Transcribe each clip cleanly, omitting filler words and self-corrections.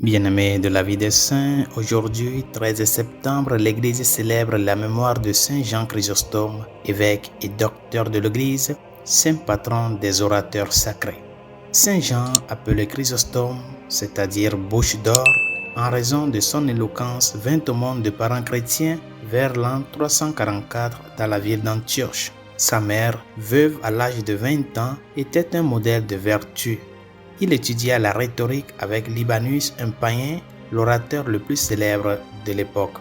Bien-aimés de la vie des saints, aujourd'hui, 13 septembre, l'Église célèbre la mémoire de Saint Jean Chrysostome, évêque et docteur de l'Église, saint patron des orateurs sacrés. Saint Jean, appelé Chrysostome, c'est-à-dire bouche d'or, en raison de son éloquence, vint au monde de parents chrétiens vers l'an 344 dans la ville d'Antioche. Sa mère, veuve à l'âge de 20 ans, était un modèle de vertu. Il étudia la rhétorique avec Libanus, un païen, l'orateur le plus célèbre de l'époque.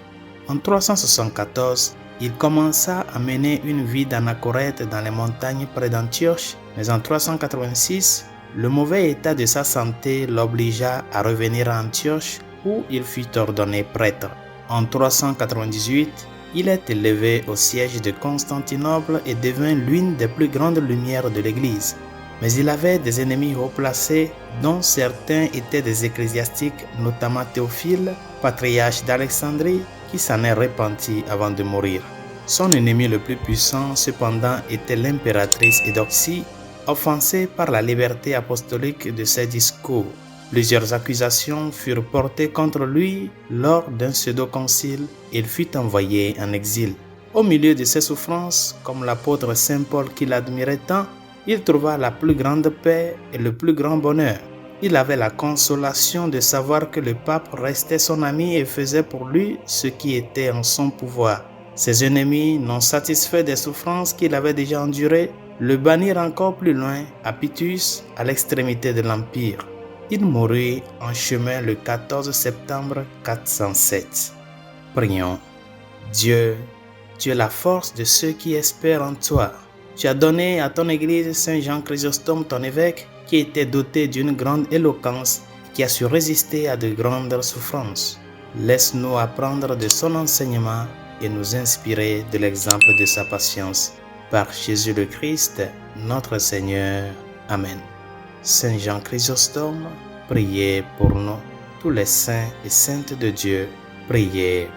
En 374, il commença à mener une vie d'anachorète dans les montagnes près d'Antioche, mais en 386, le mauvais état de sa santé l'obligea à revenir à Antioche où il fut ordonné prêtre. En 398, il est élevé au siège de Constantinople et devint l'une des plus grandes lumières de l'Église. Mais il avait des ennemis haut placés, dont certains étaient des ecclésiastiques, notamment Théophile, patriarche d'Alexandrie, qui s'en est repenti avant de mourir. Son ennemi le plus puissant, cependant, était l'impératrice Eudoxie, offensée par la liberté apostolique de ses discours. Plusieurs accusations furent portées contre lui lors d'un pseudo-concile et il fut envoyé en exil. Au milieu de ses souffrances, comme l'apôtre Saint Paul qui l'admirait tant, il trouva la plus grande paix et le plus grand bonheur. Il avait la consolation de savoir que le pape restait son ami et faisait pour lui ce qui était en son pouvoir. Ses ennemis, non satisfaits des souffrances qu'il avait déjà endurées, le bannirent encore plus loin, à Pitus, à l'extrémité de l'Empire. Il mourut en chemin le 14 septembre 407. Prions. Dieu, tu es la force de ceux qui espèrent en toi. Tu as donné à ton Église Saint Jean Chrysostome, ton évêque, qui était doté d'une grande éloquence et qui a su résister à de grandes souffrances. Laisse-nous apprendre de son enseignement et nous inspirer de l'exemple de sa patience. Par Jésus le Christ, notre Seigneur. Amen. Saint Jean Chrysostome, priez pour nous. Tous les saints et saintes de Dieu, priez